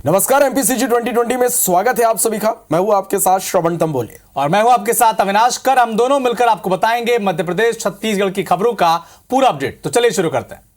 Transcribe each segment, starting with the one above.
नमस्कार, एमपीसीजी 2020 में स्वागत है आप सभी का। मैं हूं आपके साथ श्रवण तंबोले और मैं हूं आपके साथ अविनाश कर। हम दोनों मिलकर आपको बताएंगे मध्य प्रदेश छत्तीसगढ़ की खबरों का पूरा अपडेट। तो चलिए शुरू करते हैं।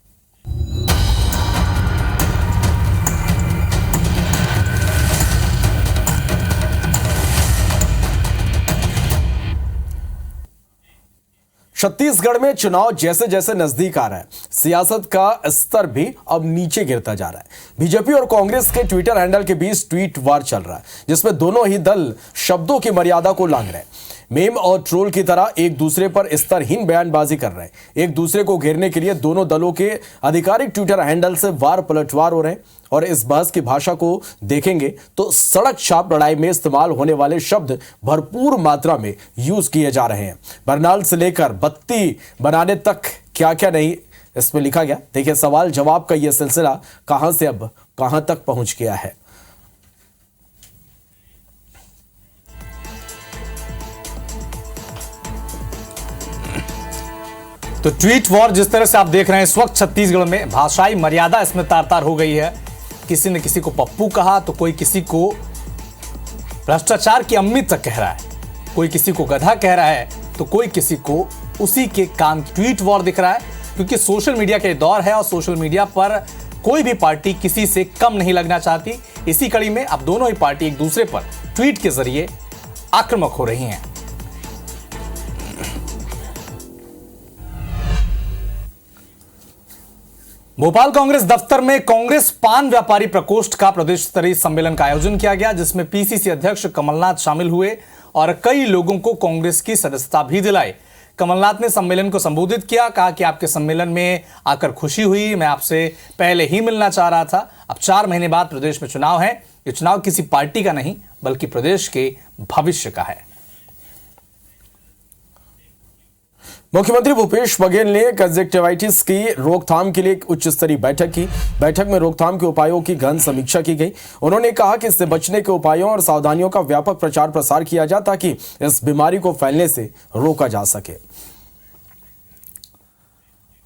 छत्तीसगढ़ में चुनाव जैसे जैसे नजदीक आ रहा है, सियासत का स्तर भी अब नीचे गिरता जा रहा है। बीजेपी और कांग्रेस के ट्विटर हैंडल के बीच ट्वीट वार चल रहा है, जिसमें दोनों ही दल शब्दों की मर्यादा को लांघ रहे हैं। मेम और ट्रोल की तरह एक दूसरे पर स्तरहीन बयानबाजी कर रहे हैं। एक दूसरे को घेरने के लिए दोनों दलों के आधिकारिक ट्विटर हैंडल से वार पलटवार हो रहे हैं। और इस बहस की भाषा को देखेंगे तो सड़क छाप लड़ाई में इस्तेमाल होने वाले शब्द भरपूर मात्रा में यूज किए जा रहे हैं। बरनाल से लेकर बत्ती बनाने तक क्या क्या नहीं इसमें लिखा गया। देखिए, सवाल जवाब का यह सिलसिला कहां से अब कहां तक पहुंच गया है। तो ट्वीट वॉर जिस तरह से आप देख रहे हैं इस वक्त छत्तीसगढ़ में, भाषाई मर्यादा इसमें तार तार हो गई है। किसी ने किसी को पप्पू कहा तो कोई किसी को भ्रष्टाचार की अम्मी तक कह रहा है, कोई किसी को गधा कह रहा है तो कोई किसी को उसी के काम। ट्वीट वॉर दिख रहा है क्योंकि सोशल मीडिया के दौर है और सोशल मीडिया पर कोई भी पार्टी किसी से कम नहीं लगना चाहती। इसी कड़ी में अब दोनों ही पार्टी एक दूसरे पर ट्वीट के जरिए आक्रामक हो रही हैं। भोपाल कांग्रेस दफ्तर में कांग्रेस पान व्यापारी प्रकोष्ठ का प्रदेश स्तरीय सम्मेलन का आयोजन किया गया, जिसमें पीसीसी अध्यक्ष कमलनाथ शामिल हुए और कई लोगों को कांग्रेस की सदस्यता भी दिलाई। कमलनाथ ने सम्मेलन को संबोधित किया, कहा कि आपके सम्मेलन में आकर खुशी हुई, मैं आपसे पहले ही मिलना चाह रहा था। अब 4 महीने बाद प्रदेश में चुनाव है। ये चुनाव किसी पार्टी का नहीं बल्कि प्रदेश के भविष्य का है। मुख्यमंत्री भूपेश बघेल ने कंजक्टिवाइटिस की रोकथाम के लिए एक उच्च स्तरीय बैठक की। बैठक में रोकथाम के उपायों की गहन समीक्षा की गई। उन्होंने कहा कि इससे बचने के उपायों और सावधानियों का व्यापक प्रचार प्रसार किया जाए ताकि इस बीमारी को फैलने से रोका जा सके।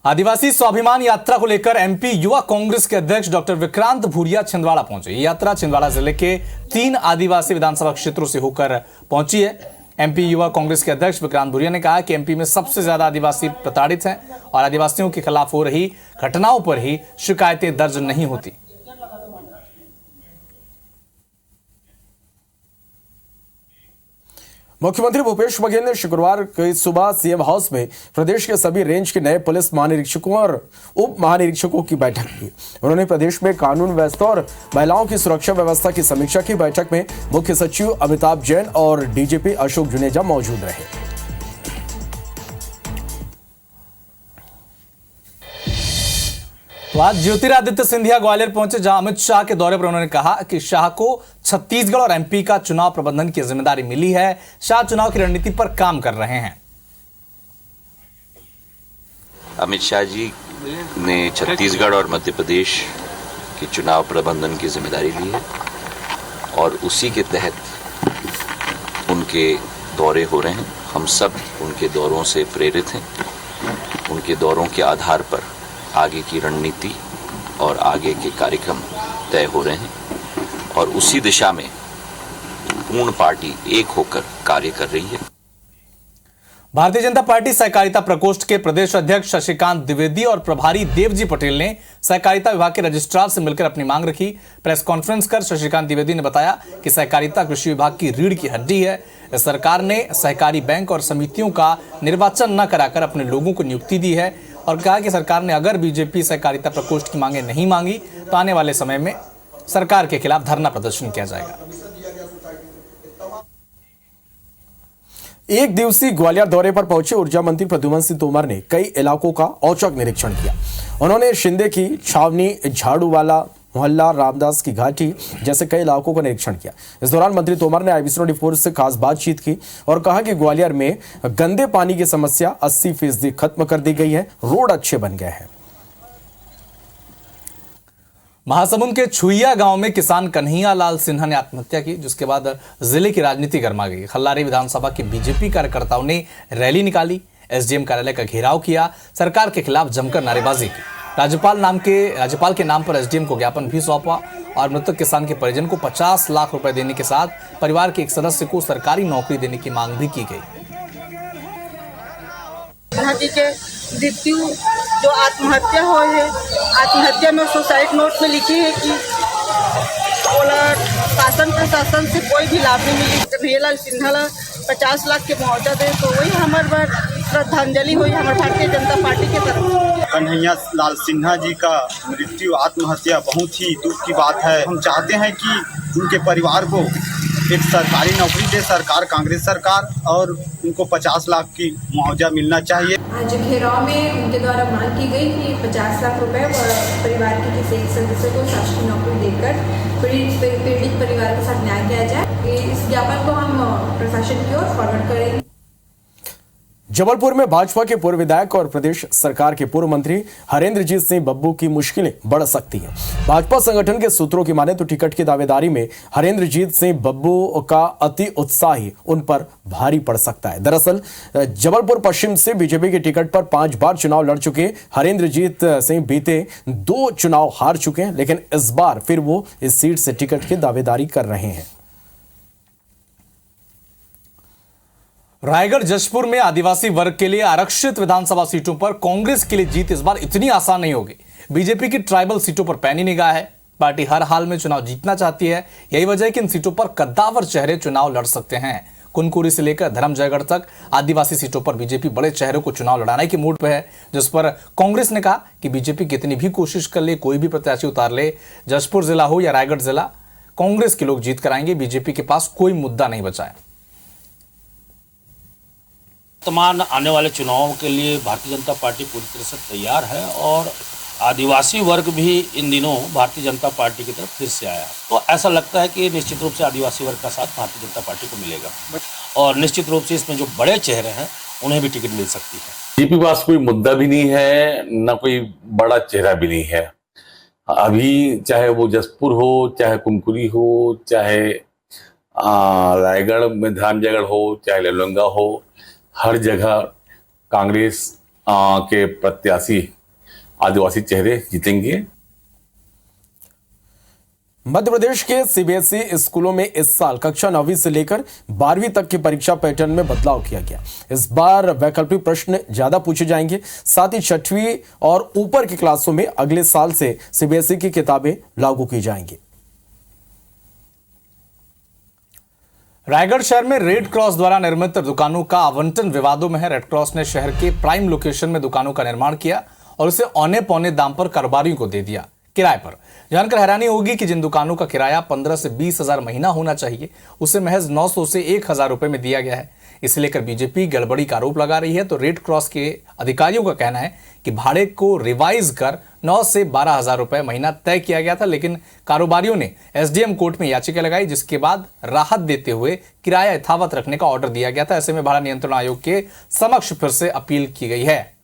आदिवासी स्वाभिमान यात्रा को लेकर एमपी युवा कांग्रेस के अध्यक्ष डॉक्टर विक्रांत भूरिया छिंदवाड़ा पहुंचे। ये यात्रा छिंदवाड़ा जिले के 3 आदिवासी विधानसभा क्षेत्रों से होकर पहुंची है। एमपी युवा कांग्रेस के अध्यक्ष विक्रांत भूरिया ने कहा कि एमपी में सबसे ज्यादा आदिवासी प्रताड़ित हैं और आदिवासियों के खिलाफ हो रही घटनाओं पर ही शिकायतें दर्ज नहीं होती। मुख्यमंत्री भूपेश बघेल ने शुक्रवार की सुबह सीएम हाउस में प्रदेश के सभी रेंज के नए पुलिस महानिरीक्षकों और उप महानिरीक्षकों की बैठक की। उन्होंने प्रदेश में कानून व्यवस्था और महिलाओं की सुरक्षा व्यवस्था की समीक्षा की। बैठक में मुख्य सचिव अमिताभ जैन और डीजीपी अशोक जुनेजा मौजूद रहे। तो आज ज्योतिरादित्य सिंधिया ग्वालियर पहुंचे, जहां अमित शाह के दौरे पर उन्होंने कहा कि शाह को छत्तीसगढ़ और एमपी का चुनाव प्रबंधन की जिम्मेदारी मिली है। शाह चुनाव की रणनीति पर काम कर रहे हैं। अमित शाह जी ने छत्तीसगढ़ और मध्य प्रदेश के चुनाव प्रबंधन की जिम्मेदारी ली है और उसी के तहत उनके दौरे हो रहे हैं। हम सब उनके दौरों से प्रेरित हैं। उनके दौरों के आधार पर आगे की रणनीति और आगे के कार्यक्रम तय हो रहे हैं और उसी दिशा में पूर्ण पार्टी एक होकर कार्य कर रही है। भारतीय जनता पार्टी सहकारिता प्रकोष्ठ के प्रदेश अध्यक्ष शशिकांत द्विवेदी और प्रभारी देवजी पटेल ने सहकारिता विभाग के रजिस्ट्रार से मिलकर अपनी मांग रखी। प्रेस कॉन्फ्रेंस कर शशिकांत द्विवेदी ने बताया कि सहकारिता कृषि विभाग की रीढ़ की हड्डी है। सरकार ने सहकारी बैंक और समितियों का निर्वाचन न कराकर अपने लोगों को नियुक्ति दी है और कहा कि सरकार ने अगर बीजेपी सहकारिता प्रकोष्ठ की मांगे नहीं मांगी तो आने वाले समय में सरकार के खिलाफ धरना प्रदर्शन किया जाएगा। एक दिवसीय ग्वालियर दौरे पर पहुंचे ऊर्जा मंत्री प्रद्युम्न सिंह तोमर ने कई इलाकों का औचक निरीक्षण किया। उन्होंने शिंदे की छावनी, झाड़ूवाला मोहल्ला, रामदास की घाटी जैसे कई इलाकों का निरीक्षण किया। इस दौरान मंत्री तोमर ने आईबीसी 24 से खास बातचीत की और कहा कि ग्वालियर में गंदे पानी की समस्या 80% खत्म कर दी गई है। रोड अच्छे बन गए हैं। महासमुंद के छुइया गांव में किसान कन्हैया लाल सिन्हा ने आत्महत्या की, जिसके बाद जिले की राजनीति गर्मा गई। खल्लारी विधानसभा के बीजेपी कार्यकर्ताओं ने रैली निकाली, एसडीएम कार्यालय का घेराव किया, सरकार के खिलाफ जमकर नारेबाजी की। राज्यपाल के नाम पर एसडीएम को ज्ञापन भी सौंपा और मृतक किसान के परिजन को 50 लाख रुपए देने के साथ परिवार के एक सदस्य को सरकारी नौकरी देने की मांग भी की गई। जी के मृत्यु जो आत्महत्या हुई है, आत्महत्या में सुसाइड नोट में लिखी है कि शासन प्रशासन से कोई भी लाभ नहीं मिली। भैयालाल सिन्हा 50 लाख के मुआवजा दे, तो वही हमारे श्रद्धांजलि हुई हमारे भारतीय जनता पार्टी के तरफ। कन्हैया लाल सिन्हा जी का मृत्यु आत्महत्या बहुत ही दुख की बात है। हम चाहते हैं कि उनके परिवार को एक सरकारी नौकरी दे सरकार, कांग्रेस सरकार, और उनको 50 लाख की मुआवजा मिलना चाहिए। आज घेराव में उनके द्वारा मांग की गई कि 50 लाख रुपए परिवार के किसी एक सदस्य को शासकीय नौकरी देकर पीड़ित परिवार के साथ न्याय किया जाए। इस ज्ञापन को हम प्रशासन की ओर फॉरवर्ड करेंगे। जबलपुर में भाजपा के पूर्व विधायक और प्रदेश सरकार के पूर्व मंत्री हरेंद्रजीत सिंह बब्बू की मुश्किलें बढ़ सकती हैं। भाजपा संगठन के सूत्रों की माने तो टिकट की दावेदारी में हरेंद्रजीत सिंह बब्बू का अति उत्साही उन पर भारी पड़ सकता है। दरअसल जबलपुर पश्चिम से बीजेपी के टिकट पर 5 बार चुनाव लड़ चुके हरेंद्रजीत सिंह बीते 2 चुनाव हार चुके हैं, लेकिन इस बार फिर वो इस सीट से टिकट की दावेदारी कर रहे हैं। रायगढ़ जशपुर में आदिवासी वर्ग के लिए आरक्षित विधानसभा सीटों पर कांग्रेस के लिए जीत इस बार इतनी आसान नहीं होगी। बीजेपी की ट्राइबल सीटों पर पैनी निगाह है। पार्टी हर हाल में चुनाव जीतना चाहती है। यही वजह है कि इन सीटों पर कद्दावर चेहरे चुनाव लड़ सकते हैं। कुनकुरी से लेकर धर्मजयगढ़ तक आदिवासी सीटों पर बीजेपी बड़े चेहरों को चुनाव लड़ाने की मूड पे है, जिस पर कांग्रेस ने कहा कि बीजेपी कितनी भी कोशिश कर ले, कोई भी प्रत्याशी उतार ले, जशपुर जिला हो या रायगढ़ जिला, कांग्रेस के लोग जीत कराएंगे। बीजेपी के पास कोई मुद्दा नहीं बचा है। वर्तमान आने वाले चुनावों के लिए भारतीय जनता पार्टी पूरी तरह से तैयार है और आदिवासी वर्ग भी इन दिनों भारतीय जनता पार्टी की तरफ फिर से आया। तो ऐसा लगता है कि निश्चित रूप से आदिवासी वर्ग का साथ भारतीय जनता पार्टी को मिलेगा और निश्चित रूप से इसमें जो बड़े चेहरे हैं उन्हें भी टिकट मिल सकती है। बीजेपी के पास कोई मुद्दा भी नहीं है, न कोई बड़ा चेहरा भी नहीं है। अभी चाहे वो जसपुर हो, चाहे कुनकुरी हो, चाहे रायगढ़ में धर्मजयगढ़ हो, चाहे ललुंगा हो, हर जगह कांग्रेस के प्रत्याशी आदिवासी चेहरे जीतेंगे। मध्य प्रदेश के सीबीएसई स्कूलों में इस साल कक्षा 9वीं से लेकर 12वीं तक की परीक्षा पैटर्न में बदलाव किया गया। इस बार वैकल्पिक प्रश्न ज्यादा पूछे जाएंगे। साथ ही 6वीं और ऊपर की क्लासों में अगले साल से सीबीएसई की किताबें लागू की जाएंगी। रायगढ़ शहर में रेड क्रॉस द्वारा निर्मित दुकानों का आवंटन विवादों में है। रेड क्रॉस ने शहर के प्राइम लोकेशन में दुकानों का निर्माण किया और उसे औने पौने दाम पर कारोबारियों को दे दिया किराए पर। जानकर हैरानी होगी कि जिन दुकानों का किराया 15 से 20 हजार महीना होना चाहिए, उसे महज 900 से 1000 रुपए में दिया गया है। इसे लेकर बीजेपी गड़बड़ी का आरोप लगा रही है। तो रेड क्रॉस के अधिकारियों का कहना है कि भाड़े को रिवाइज कर 9 से 12 हजार रुपए महीना तय किया गया था, लेकिन कारोबारियों ने एसडीएम कोर्ट में याचिका लगाई, जिसके बाद राहत देते हुए किराया यथावत रखने का ऑर्डर दिया गया था। ऐसे में भाड़ा नियंत्रण आयोग के समक्ष फिर से अपील की गई है।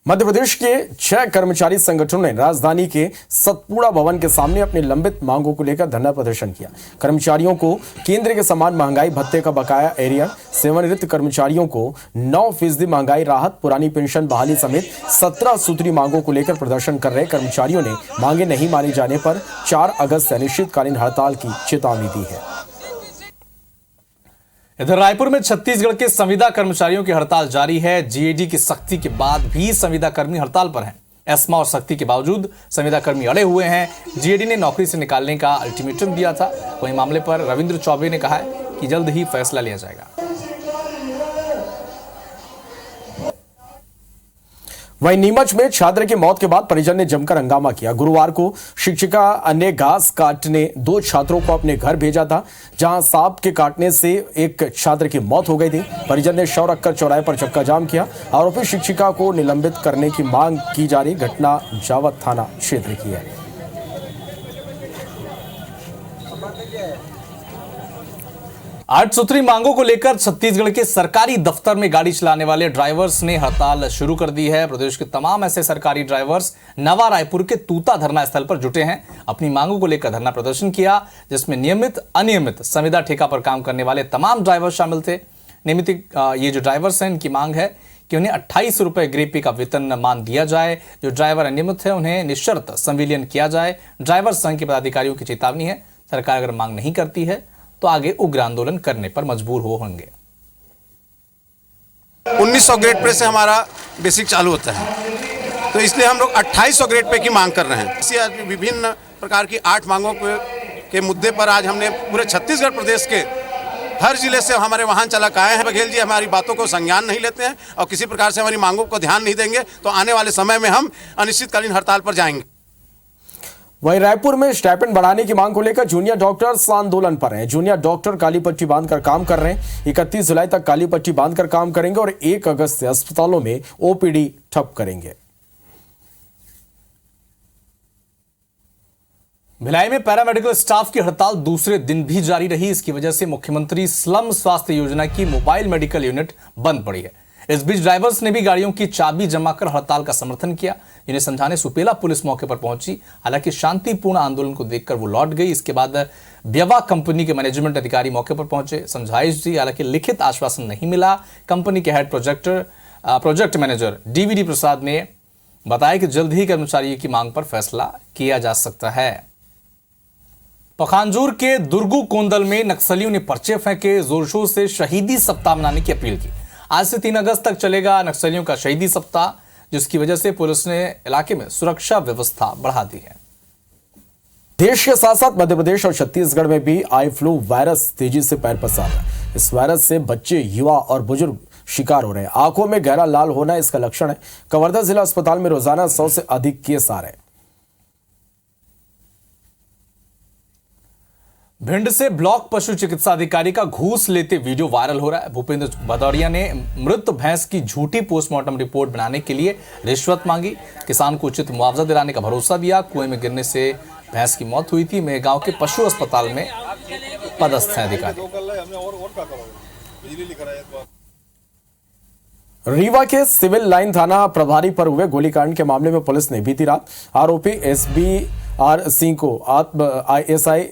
मध्य प्रदेश के 6 कर्मचारी संगठनों ने राजधानी के सतपुड़ा भवन के सामने अपनी लंबित मांगों को लेकर धरना प्रदर्शन किया। कर्मचारियों को केंद्र के समान महंगाई भत्ते का बकाया एरियर, सेवानिवृत्त कर्मचारियों को 9% महंगाई राहत, पुरानी पेंशन बहाली समेत 17 सूत्री मांगों को लेकर प्रदर्शन कर रहे कर्मचारियों ने मांगे नहीं माने जाने पर 4 अगस्त से अनिश्चितकालीन हड़ताल की चेतावनी दी है। इधर रायपुर में छत्तीसगढ़ के संविदा कर्मचारियों की हड़ताल जारी है। जीएडी की सख्ती के बाद भी संविदा कर्मी हड़ताल पर हैं। एस्मा और सख्ती के बावजूद संविदा कर्मी अड़े हुए हैं। जीएडी ने नौकरी से निकालने का अल्टीमेटम दिया था। वहीं मामले पर रविंद्र चौबे ने कहा है कि जल्द ही फैसला लिया जाएगा। वहीं नीमच में छात्र की मौत के बाद परिजन ने जमकर हंगामा किया। गुरुवार को शिक्षिका ने घास काटने 2 छात्रों को अपने घर भेजा था, जहां सांप के काटने से एक छात्र की मौत हो गई थी। परिजन ने शव रखकर चौराहे पर चक्का जाम किया। आरोपी शिक्षिका को निलंबित करने की मांग की जा रही। घटना जावत थाना क्षेत्र की है। आठ सूत्री मांगों को लेकर छत्तीसगढ़ के सरकारी दफ्तर में गाड़ी चलाने वाले ड्राइवर्स ने हड़ताल शुरू कर दी है। प्रदेश के तमाम ऐसे सरकारी ड्राइवर्स नवा रायपुर के तूता धरना स्थल पर जुटे हैं। अपनी मांगों को लेकर धरना प्रदर्शन किया, जिसमें नियमित अनियमित संविदा ठेका पर काम करने वाले तमाम ड्राइवर शामिल थे। नियमित ये जो ड्राइवर्स हैं, इनकी मांग है कि उन्हें 28 रुपए ग्रेड पे का वेतनमान दिया जाए। जो ड्राइवर अनियमित है उन्हें निशर्त संविलियन किया जाए। ड्राइवर संघ के पदाधिकारियों की चेतावनी है, सरकार अगर मांग नहीं करती है तो आगे उग्र आंदोलन करने पर मजबूर होंगे। 1900 ग्रेड पे से हमारा बेसिक चालू होता है, तो इसलिए हम लोग 2800 ग्रेड पे की मांग कर रहे हैं। इसी आज विभिन्न प्रकार की 8 मांगों के मुद्दे पर आज हमने पूरे छत्तीसगढ़ प्रदेश के हर जिले से हमारे वाहन चालक आए हैं। बघेल जी हमारी बातों को संज्ञान नहीं लेते हैं और किसी प्रकार से हमारी मांगों को ध्यान नहीं देंगे तो आने वाले समय में हम अनिश्चितकालीन हड़ताल पर जाएंगे। वहीं रायपुर में स्टाइपेंड बढ़ाने की मांग को लेकर जूनियर डॉक्टर्स आंदोलन पर हैं। जूनियर डॉक्टर काली पट्टी बांधकर काम कर रहे हैं। 31 जुलाई तक काली पट्टी बांधकर काम करेंगे और 1 अगस्त से अस्पतालों में ओपीडी ठप करेंगे। भिलाई में पैरामेडिकल स्टाफ की हड़ताल दूसरे दिन भी जारी रही। इसकी वजह से मुख्यमंत्री स्लम स्वास्थ्य योजना की मोबाइल मेडिकल यूनिट बंद पड़ी है। इस बीच ड्राइवर्स ने भी गाड़ियों की चाबी जमा कर हड़ताल का समर्थन किया। इन्हें समझाने सुपेला पुलिस मौके पर पहुंची, हालांकि शांतिपूर्ण आंदोलन को देखकर वो लौट गई। इसके बाद ब्यवा कंपनी के मैनेजमेंट अधिकारी मौके पर पहुंचे, समझाइश दी, हालांकि लिखित आश्वासन नहीं मिला। कंपनी के हेड प्रोजेक्ट मैनेजर डीवीडी प्रसाद ने बताया कि जल्द ही कर्मचारियों की मांग पर फैसला किया जा सकता है। पखांजूर के दुर्गू कोंदल में नक्सलियों ने पर्चे फेंके, जोर शोर से शहीदी सप्ताह मनाने की अपील की। आज से 3 अगस्त तक चलेगा नक्सलियों का शहीदी सप्ताह, जिसकी वजह से पुलिस ने इलाके में सुरक्षा व्यवस्था बढ़ा दी है। देश के साथ साथ मध्य प्रदेश और छत्तीसगढ़ में भी आई फ्लू वायरस तेजी से पैर पसार रहा है। इस वायरस से बच्चे, युवा और बुजुर्ग शिकार हो रहे हैं। आंखों में गहरा लाल होना इसका लक्षण है। कवर्धा जिला अस्पताल में रोजाना 100 से अधिक केस आ रहे हैं। भिंड से ब्लॉक पशु चिकित्सा अधिकारी का घूस लेते वीडियो वायरल हो रहा है। भूपेंद्र भदौरिया ने मृत भैंस की झूठी पोस्टमार्टम रिपोर्ट बनाने के लिए रिश्वत मांगी। किसान को उचित मुआवजा दिलाने का भरोसा दिया। कुएं में गिरने से भैंस की मौत हुई थी। मेहगांव के पशु अस्पताल में पदस्थ हैं अधिकारी। रीवा के सिविल लाइन थाना प्रभारी पर हुए गोलीकांड के मामले में पुलिस ने बीती रात आरोपी SBR सिंह को ISI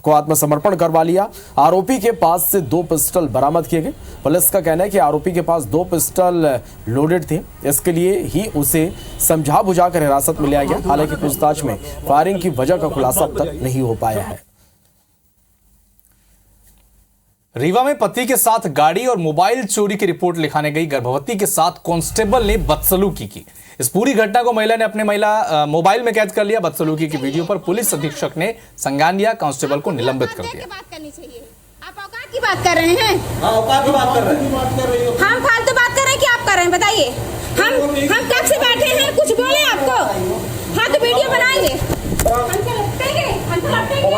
को आत्मसमर्पण करवा लिया। आरोपी के पास से 2 पिस्टल बरामद किए गए। पुलिस का कहना है कि आरोपी के पास 2 पिस्टल लोडेड थे, इसके लिए ही उसे समझा बुझाकर हिरासत में लिया गया। हालांकि पूछताछ में फायरिंग की वजह का खुलासा अब तक नहीं हो पाया है। रीवा में पति के साथ गाड़ी और मोबाइल चोरी की रिपोर्ट लिखाने गई गर्भवती के साथ कांस्टेबल ने बदसलूकी की। इस पूरी घटना को महिला ने अपने मोबाइल में कैद कर लिया। बदसलूकी की वीडियो पर पुलिस अधीक्षक ने संज्ञान लिया, कांस्टेबल को निलंबित कर दिया। आप औकात की बात कर रहे हैं? औकात की बात कर रहे हैं। हम फालतू बात कर रहे हैं कि आप कर रहे हैं? बताइए। हम कब से बैठे हैं, कुछ बोले आपको? हाँ तो वीडियो बनाएंगे। हम क्या लपटेंगे? हम तो लपटेंगे।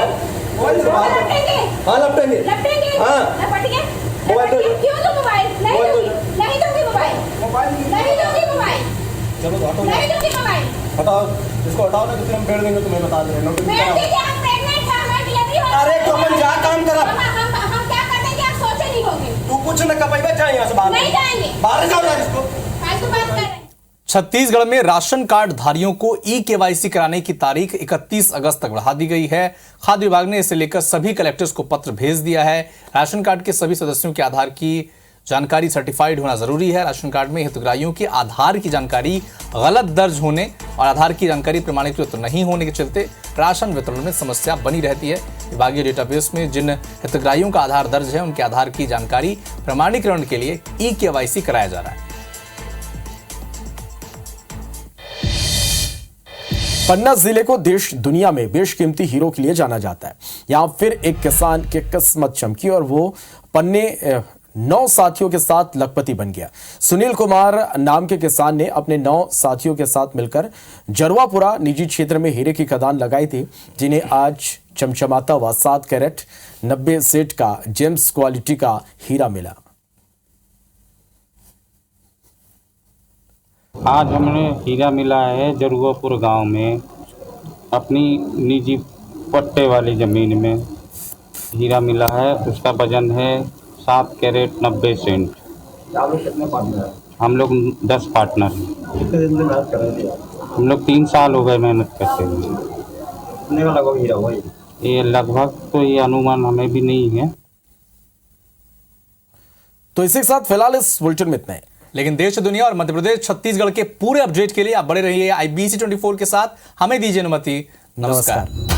हाँ लपटेंगे। लपटेंगे। हाँ। लपटेंगे। क्यों दो मोबाइल? नहीं दूंगी। नहीं दूंगी मोबाइल। नहीं दूंगी मोबाइल। चलो हटाओ। नहीं दूंगी मोबाइल। हटाओ, इसको हटाओ ना, किसी हम भेड़ देंगे तुम्हें बता दे रहे हैं। भेड़ दीजिए, आप प्रेग्नेंट हैं, हमें डिलीवरी हो। अरे तो अपन जा काम करा। हम क्या करते हैं कि आप सोचे नहीं होंगे। तू कुछ न कपाई जाए यहाँ से बाहर। नहीं जाएंगे। बाहर जाओ ना इसको। फालतू बात कर रहे हैं। छत्तीसगढ़ में राशन कार्ड धारियों को ई-KYC कराने की तारीख 31 अगस्त तक बढ़ा दी गई है। खाद्य विभाग ने इसे लेकर सभी कलेक्टर्स को पत्र भेज दिया है। राशन कार्ड के सभी सदस्यों के आधार की जानकारी सर्टिफाइड होना जरूरी है। राशन कार्ड में हितग्राहियों के आधार की जानकारी गलत दर्ज होने और आधार की जानकारी प्रमाणीकृत नहीं होने के चलते राशन वितरण में समस्या बनी रहती है। विभागीय डेटाबेस में जिन हितग्राहियों का आधार दर्ज है उनके आधार की जानकारी प्रमाणीकरण के लिए ई-KYC कराया जा रहा है। पन्ना जिले को देश दुनिया में बेशकीमती हीरो के लिए जाना जाता है। यहां फिर एक किसान की किस्मत चमकी और वो पन्ने 9 साथियों के साथ लखपति बन गया। सुनील कुमार नाम के किसान ने अपने 9 साथियों के साथ मिलकर जरवापुरा निजी क्षेत्र में हीरे की खदान लगाई थी, जिन्हें आज चमचमाता हुआ 7 कैरेट 90 सेट का जेम्स क्वालिटी का हीरा मिला। आज हमने हीरा मिला है जरुआपुर गांव में, अपनी निजी पट्टे वाली ज़मीन में हीरा मिला है। उसका वजन है 7 कैरेट 90 सेंट। हम लोग 10 पार्टनर हैं। कितने दिन से मेहनत कर रहे हैं? हम लोग 3 साल हो गए मेहनत करते हुए। कितने का लगभग हीरा हुआ ये लगभग तो ये अनुमान हमें भी नहीं है। तो इसी के साथ फिलहाल इस बुलेटिन में इतना है। लेकिन देश दुनिया और मध्य प्रदेश छत्तीसगढ़ के पूरे अपडेट के लिए आप बड़े रहिए IBC 24 के साथ। हमें दीजिए अनुमति। नमस्कार।